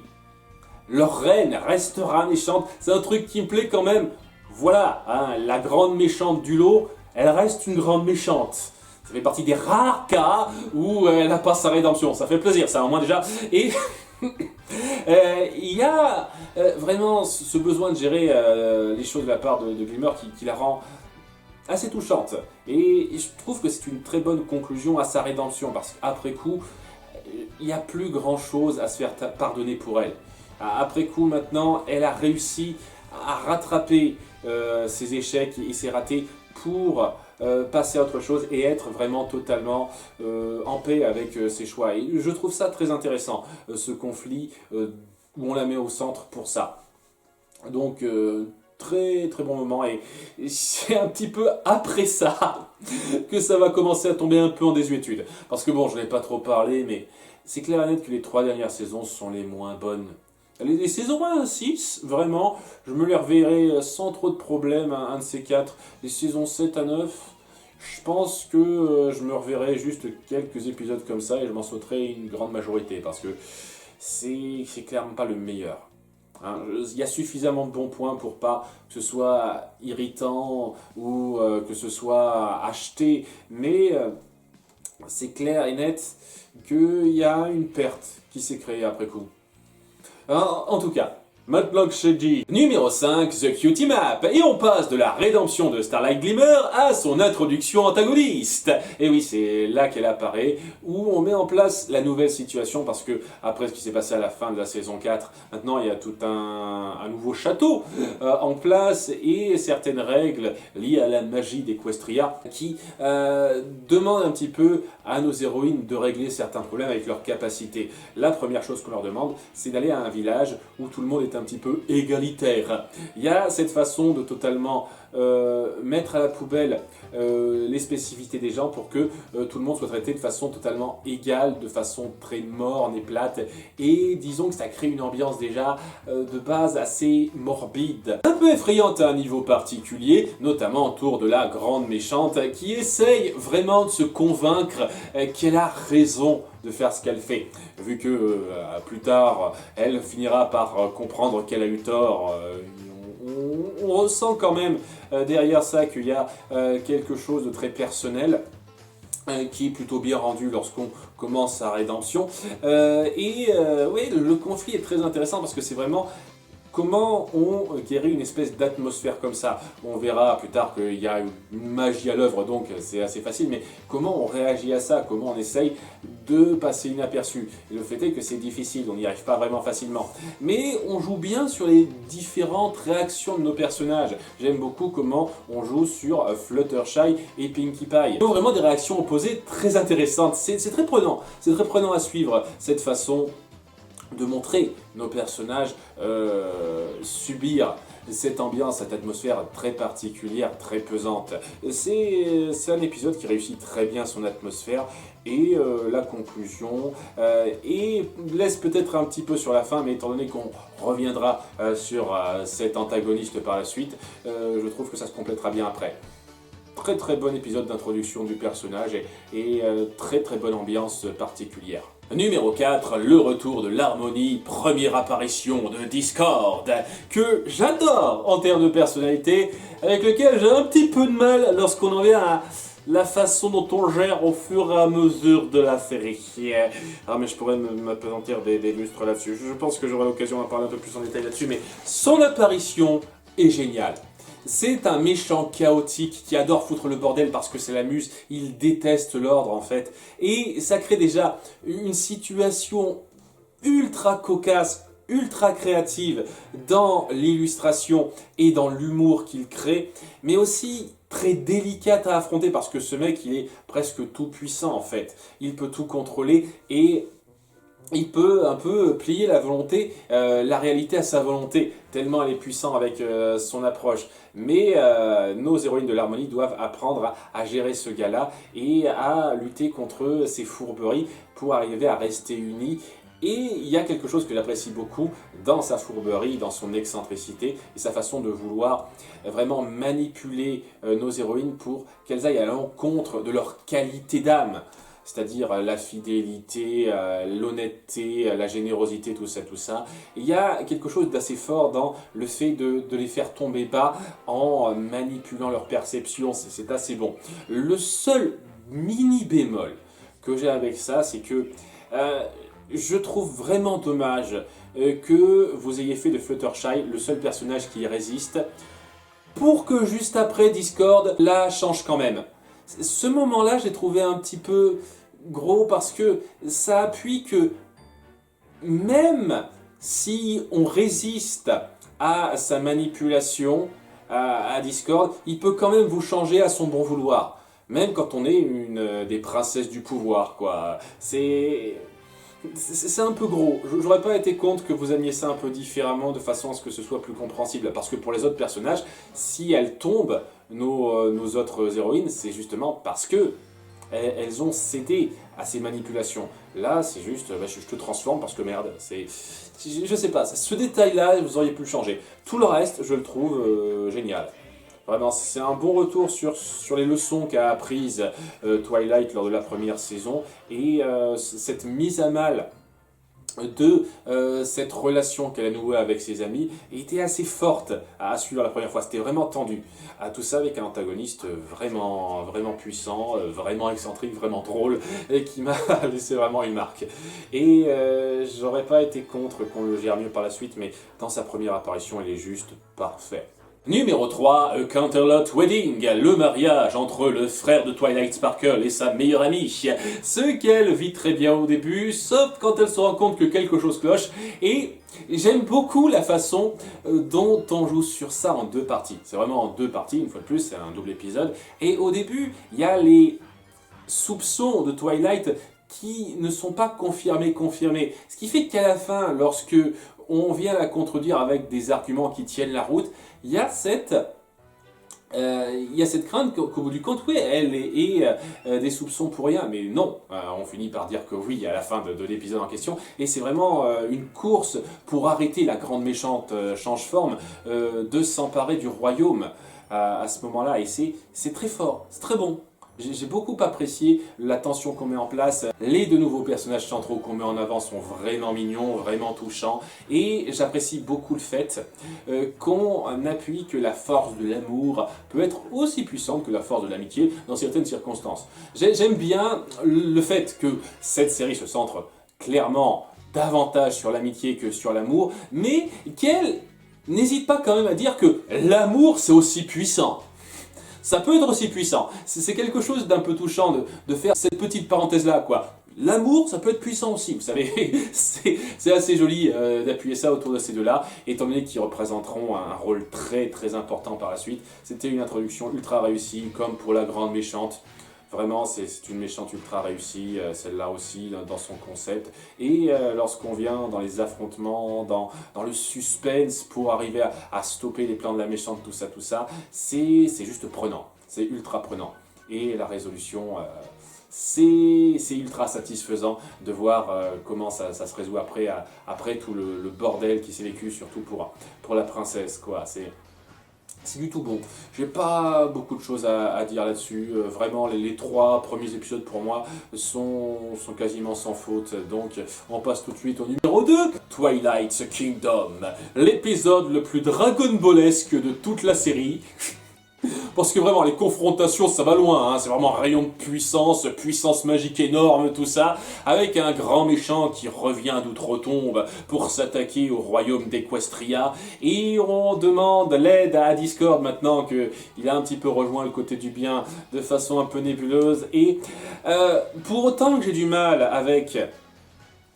leur reine restera méchante. C'est un truc qui me plaît quand même. Voilà, hein, la grande méchante du lot, elle reste une grande méchante. Ça fait partie des rares cas où elle n'a pas sa rédemption. Ça fait plaisir, ça, au moins déjà. Et il y a vraiment ce besoin de gérer les choses de la part de Glimmer qui la rend assez touchante. Et je trouve que c'est une très bonne conclusion à sa rédemption, parce qu'après coup, il n'y a plus grand chose à se faire pardonner pour elle. Après coup, maintenant, elle a réussi à rattraper ses échecs et ses ratés pour passer à autre chose et être vraiment totalement en paix avec ses choix. Et je trouve ça très intéressant, ce conflit où on la met au centre pour ça. Donc, très très bon moment, et c'est un petit peu après ça que ça va commencer à tomber un peu en désuétude. Parce que bon, je n'ai pas trop parlé, mais c'est clair et net que les 3 dernières saisons sont les moins bonnes. Les saisons 1 à 6, vraiment, je me les reverrai sans trop de problèmes, un de ces 4. Les saisons 7 à 9, je pense que je me reverrai juste quelques épisodes comme ça et je m'en sauterai une grande majorité, parce que c'est clairement pas le meilleur. Hein, il y a suffisamment de bons points pour pas que ce soit irritant ou que ce soit acheté, mais c'est clair et net qu'il y a une perte qui s'est créée après coup. En tout cas, maintenant que j'ai dit numéro 5, The Cutie Map, et on passe de la rédemption de Starlight Glimmer à son introduction antagoniste. Et oui, c'est là qu'elle apparaît, où on met en place la nouvelle situation, parce que après ce qui s'est passé à la fin de la saison 4, maintenant il y a tout un nouveau château en place, et certaines règles liées à la magie d'Equestria qui demandent un petit peu à nos héroïnes de régler certains problèmes avec leurs capacités. La première chose qu'on leur demande, c'est d'aller à un village où tout le monde est un petit peu égalitaire. Il y a cette façon de totalement mettre à la poubelle les spécificités des gens pour que tout le monde soit traité de façon totalement égale, de façon très morne et plate. Et disons que ça crée une ambiance déjà de base assez morbide, un peu effrayante à un niveau particulier, notamment autour de la grande méchante qui essaye vraiment de se convaincre qu'elle a raison de faire ce qu'elle fait, vu que plus tard elle finira par comprendre qu'elle a eu tort. On ressent quand même derrière ça qu'il y a quelque chose de très personnel qui est plutôt bien rendu lorsqu'on commence sa rédemption. Oui, le conflit est très intéressant parce que c'est vraiment comment on guérit une espèce d'atmosphère comme ça. On verra plus tard qu'il y a une magie à l'œuvre, donc c'est assez facile, mais comment on réagit à ça, comment on essaye de passer inaperçu. Et le fait est que c'est difficile, on n'y arrive pas vraiment facilement. Mais on joue bien sur les différentes réactions de nos personnages. J'aime beaucoup comment on joue sur Fluttershy et Pinkie Pie. Ils ont vraiment des réactions opposées très intéressantes. C'est très prenant à suivre cette façon de montrer nos personnages subir cette ambiance, cette atmosphère très particulière, très pesante. C'est un épisode qui réussit très bien son atmosphère et la conclusion et laisse peut-être un petit peu sur la fin, mais étant donné qu'on reviendra sur cet antagoniste par la suite, je trouve que ça se complétera bien après. Très très bon épisode d'introduction du personnage et très très bonne ambiance particulière. Numéro 4, le retour de l'harmonie, première apparition de Discord, que j'adore en termes de personnalité, avec lequel j'ai un petit peu de mal lorsqu'on en vient à la façon dont on gère au fur et à mesure de la série. Ah mais je pourrais m'appesantir des lustres là-dessus, je pense que j'aurai l'occasion d'en parler un peu plus en détail là-dessus, mais son apparition est géniale. C'est un méchant chaotique qui adore foutre le bordel parce que c'est la muse, il déteste l'ordre en fait. Et ça crée déjà une situation ultra cocasse, ultra créative dans l'illustration et dans l'humour qu'il crée, mais aussi très délicate à affronter parce que ce mec il est presque tout puissant en fait. Il peut tout contrôler et il peut un peu plier la volonté, la réalité à sa volonté, tellement elle est puissante avec son approche. Mais nos héroïnes de l'harmonie doivent apprendre à gérer ce gars-là et à lutter contre ses fourberies pour arriver à rester unis. Et il y a quelque chose que j'apprécie beaucoup dans sa fourberie, dans son excentricité et sa façon de vouloir vraiment manipuler nos héroïnes pour qu'elles aillent à l'encontre de leur qualité d'âme. C'est-à-dire la fidélité, l'honnêteté, la générosité, tout ça. Et il y a quelque chose d'assez fort dans le fait de les faire tomber bas en manipulant leur perception, c'est assez bon. Le seul mini bémol que j'ai avec ça, c'est que je trouve vraiment dommage que vous ayez fait de Fluttershy le seul personnage qui y résiste, pour que juste après Discord la change quand même. Ce moment-là, j'ai trouvé un petit peu gros parce que ça appuie que même si on résiste à sa manipulation, à Discord, il peut quand même vous changer à son bon vouloir. Même quand on est une des princesses du pouvoir, quoi. C'est un peu gros. J'aurais pas été contre que vous ameniez ça un peu différemment, de façon à ce que ce soit plus compréhensible. Parce que pour les autres personnages, si elles tombent, nos autres héroïnes, c'est justement parce que elles ont cédé à ces manipulations. Là, c'est juste, je te transforme parce que merde, je sais pas, ce détail-là, vous auriez pu le changer. Tout le reste, je le trouve génial. Vraiment, c'est un bon retour sur les leçons qu'a apprises Twilight lors de la première saison, et cette mise à mal de cette relation qu'elle a nouée avec ses amis était assez forte à suivre la première fois. C'était vraiment tendu. Tout ça avec un antagoniste vraiment, vraiment puissant, vraiment excentrique, vraiment drôle, et qui m'a laissé vraiment une marque. Et j'aurais pas été contre qu'on le gère mieux par la suite, mais dans sa première apparition, elle est juste parfaite. Numéro 3, A Canterlot Wedding, le mariage entre le frère de Twilight Sparkle et sa meilleure amie. Ce qu'elle vit très bien au début, sauf quand elle se rend compte que quelque chose cloche. Et j'aime beaucoup la façon dont on joue sur ça en deux parties. C'est vraiment en deux parties, une fois de plus, c'est un double épisode. Et au début, il y a les soupçons de Twilight qui ne sont pas confirmés. Ce qui fait qu'à la fin, lorsque on vient la contredire avec des arguments qui tiennent la route, il y a cette crainte qu'au bout du compte, oui, elle ait des soupçons pour rien, mais non, on finit par dire que oui à la fin de l'épisode en question, et c'est vraiment une course pour arrêter la grande méchante change-forme de s'emparer du royaume à ce moment-là, et c'est très fort, c'est très bon. J'ai beaucoup apprécié la tension qu'on met en place. Les deux nouveaux personnages centraux qu'on met en avant sont vraiment mignons, vraiment touchants. Et j'apprécie beaucoup le fait qu'on appuie que la force de l'amour peut être aussi puissante que la force de l'amitié dans certaines circonstances. J'aime bien le fait que cette série se centre clairement davantage sur l'amitié que sur l'amour, mais qu'elle n'hésite pas quand même à dire que l'amour c'est aussi puissant. Ça peut être aussi puissant. C'est quelque chose d'un peu touchant de faire cette petite parenthèse-là, quoi. L'amour, ça peut être puissant aussi, vous savez. C'est assez joli d'appuyer ça autour de ces deux-là, étant donné qu'ils représenteront un rôle très très important par la suite. C'était une introduction ultra réussie, comme pour la grande méchante. Vraiment, c'est une méchante ultra réussie, celle-là aussi, dans son concept. Et lorsqu'on vient dans les affrontements, dans le suspense pour arriver à stopper les plans de la méchante, tout ça, c'est juste prenant. C'est ultra prenant. Et la résolution, c'est ultra satisfaisant de voir comment ça se résout après tout le bordel qui s'est vécu, surtout pour la princesse, quoi. C'est du tout bon. J'ai pas beaucoup de choses à dire là-dessus. Vraiment, les trois premiers épisodes pour moi sont quasiment sans faute. Donc, on passe tout de suite au numéro 2. Twilight Kingdom. L'épisode le plus Dragon Ballesque de toute la série. Parce que vraiment, les confrontations, ça va loin, hein. C'est vraiment un rayon de puissance magique énorme, tout ça, avec un grand méchant qui revient d'outre-tombe pour s'attaquer au royaume d'Equestria, et on demande l'aide à Discord maintenant qu'il a un petit peu rejoint le côté du bien de façon un peu nébuleuse, et pour autant que j'ai du mal avec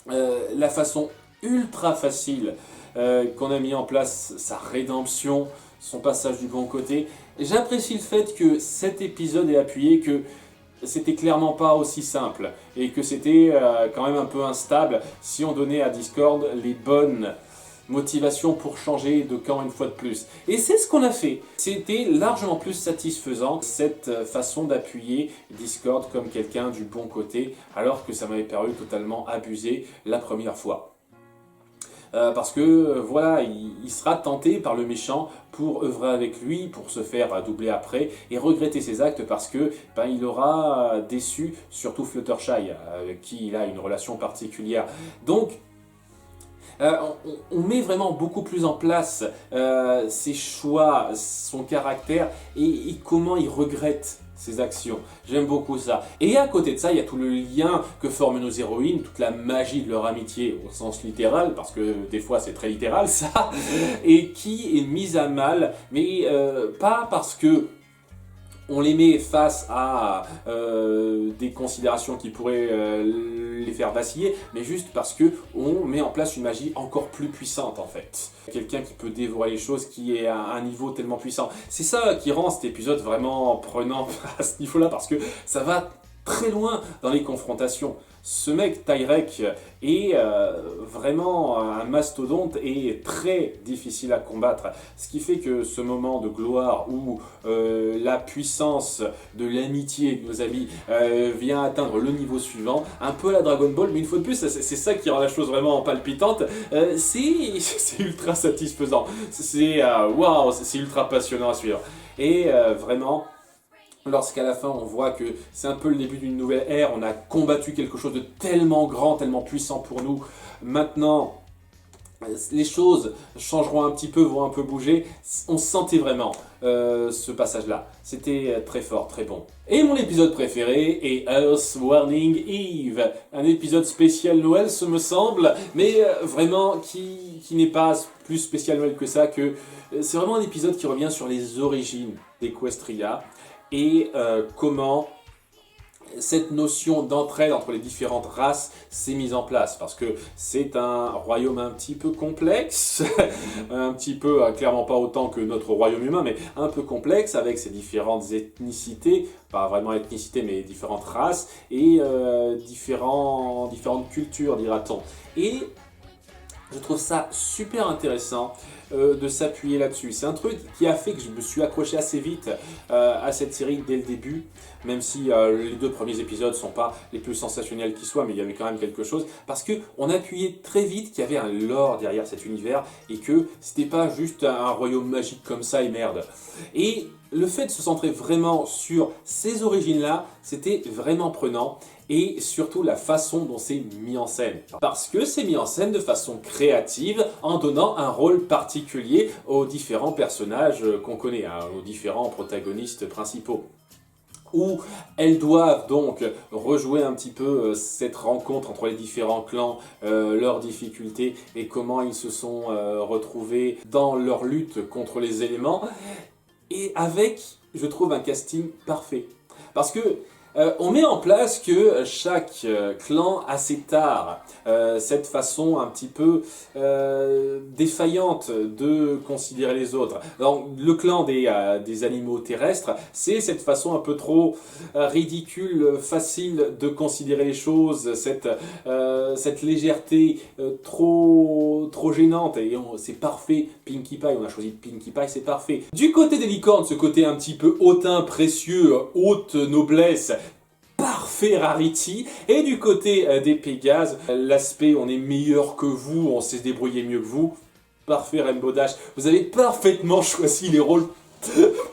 la façon ultra facile qu'on a mis en place sa rédemption, son passage du bon côté, j'apprécie le fait que cet épisode ait appuyé que c'était clairement pas aussi simple et que c'était quand même un peu instable si on donnait à Discord les bonnes motivations pour changer de camp une fois de plus. Et c'est ce qu'on a fait. C'était largement plus satisfaisant cette façon d'appuyer Discord comme quelqu'un du bon côté, alors que ça m'avait paru totalement abusé la première fois. Parce que voilà, il sera tenté par le méchant pour œuvrer avec lui, pour se faire doubler après et regretter ses actes parce que il aura déçu surtout Fluttershy avec qui il a une relation particulière. Donc On met vraiment beaucoup plus en place ses choix, son caractère et comment il regrette ses actions. J'aime beaucoup ça. Et à côté de ça, il y a tout le lien que forment nos héroïnes, toute la magie de leur amitié au sens littéral, parce que des fois c'est très littéral ça, et qui est mise à mal, mais pas parce que on les met face à des considérations qui pourraient les faire vaciller, mais juste parce que on met en place une magie encore plus puissante en fait. Quelqu'un qui peut dévorer les choses, qui est à un niveau tellement puissant. C'est ça qui rend cet épisode vraiment prenant à ce niveau-là, parce que ça va très loin dans les confrontations. Ce mec, Tyrek, est vraiment un mastodonte et très difficile à combattre. Ce qui fait que ce moment de gloire où la puissance de l'amitié de nos amis vient atteindre le niveau suivant, un peu à la Dragon Ball, mais une fois de plus, c'est ça qui rend la chose vraiment palpitante. C'est ultra satisfaisant. Waouh, c'est ultra passionnant à suivre. Et vraiment, lorsqu'à la fin on voit que c'est un peu le début d'une nouvelle ère, on a combattu quelque chose de tellement grand, tellement puissant pour nous. Maintenant, les choses changeront un petit peu, vont un peu bouger. On sentait vraiment ce passage-là. C'était très fort, très bon. Et mon épisode préféré est Earth Warning Eve. Un épisode spécial Noël, ce me semble, mais vraiment qui n'est pas plus spécial Noël que ça. C'est vraiment un épisode qui revient sur les origines d'Equestria et comment cette notion d'entraide entre les différentes races s'est mise en place, parce que c'est un royaume un petit peu complexe, un petit peu, clairement pas autant que notre royaume humain, mais un peu complexe, avec ses différentes ethnicités, pas vraiment ethnicités, mais différentes races, et différentes cultures, dira-t-on. Et je trouve ça super intéressant de s'appuyer là-dessus. C'est un truc qui a fait que je me suis accroché assez vite à cette série dès le début, même si les 2 premiers épisodes sont pas les plus sensationnels qui soient, mais il y avait quand même quelque chose, parce qu'on appuyait très vite qu'il y avait un lore derrière cet univers, et que c'était pas juste un royaume magique comme ça et merde. Et le fait de se centrer vraiment sur ces origines-là, c'était vraiment prenant, et surtout la façon dont c'est mis en scène. Parce que c'est mis en scène de façon créative, en donnant un rôle particulier aux différents personnages qu'on connaît, hein, aux différents protagonistes principaux, où elles doivent donc rejouer un petit peu cette rencontre entre les différents clans, leurs difficultés et comment ils se sont retrouvés dans leur lutte contre les éléments, et avec, je trouve, un casting parfait. Parce que on met en place que chaque clan a ses tares, cette façon un petit peu défaillante de considérer les autres. Donc, le clan des animaux terrestres, c'est cette façon un peu trop ridicule, facile de considérer les choses, cette légèreté trop gênante, et c'est parfait. Pinkie Pie, on a choisi Pinkie Pie, c'est parfait. Du côté des licornes, ce côté un petit peu hautain, précieux, haute noblesse, parfait Rarity. Et du côté des Pégases, l'aspect on est meilleur que vous, on sait se débrouiller mieux que vous, parfait Rainbow Dash. Vous avez parfaitement choisi les rôles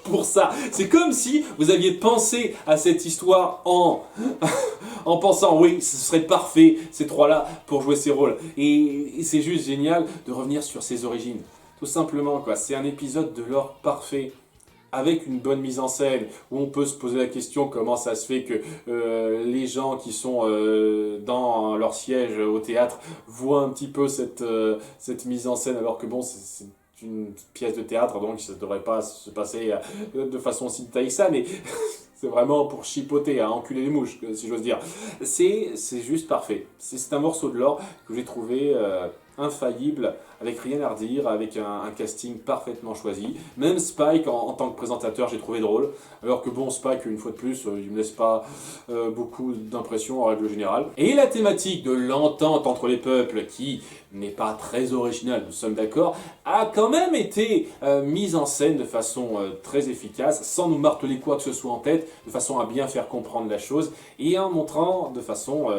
pour ça. C'est comme si vous aviez pensé à cette histoire en pensant oui, ce serait parfait ces trois-là pour jouer ces rôles. Et c'est juste génial de revenir sur ses origines. Tout simplement quoi, c'est un épisode de lore parfait, avec une bonne mise en scène, où on peut se poser la question comment ça se fait que les gens qui sont dans leur siège au théâtre voient un petit peu cette mise en scène, alors que bon, c'est une pièce de théâtre, donc ça ne devrait pas se passer de façon aussi détaillée que ça, mais c'est vraiment pour chipoter, à enculer les mouches, si j'ose dire. C'est juste parfait. C'est un morceau de lore que j'ai trouvé infaillible, avec rien à redire, avec un casting parfaitement choisi. Même Spike, en tant que présentateur, j'ai trouvé drôle. Alors que bon, Spike, une fois de plus, il me laisse pas beaucoup d'impression en règle générale. Et la thématique de l'entente entre les peuples, qui n'est pas très originale, nous sommes d'accord, a quand même été mise en scène de façon très efficace, sans nous marteler quoi que ce soit en tête, de façon à bien faire comprendre la chose, et en montrant de façon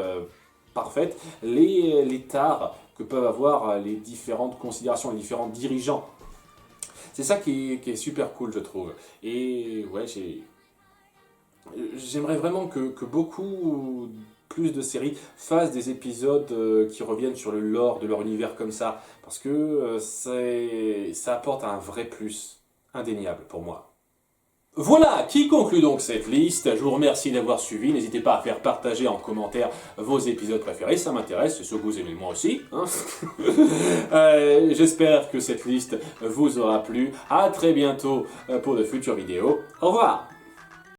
parfaite les tares que peuvent avoir les différentes considérations, les différents dirigeants. C'est ça qui est super cool, je trouve. Et ouais, j'aimerais vraiment que beaucoup plus de séries fassent des épisodes qui reviennent sur le lore de leur univers comme ça, parce que ça apporte un vrai plus, indéniable pour moi. Voilà qui conclut donc cette liste. Je vous remercie d'avoir suivi. N'hésitez pas à faire partager en commentaire vos épisodes préférés, ça m'intéresse, c'est ce que vous aimez moi aussi. Hein. J'espère que cette liste vous aura plu. À très bientôt pour de futures vidéos. Au revoir.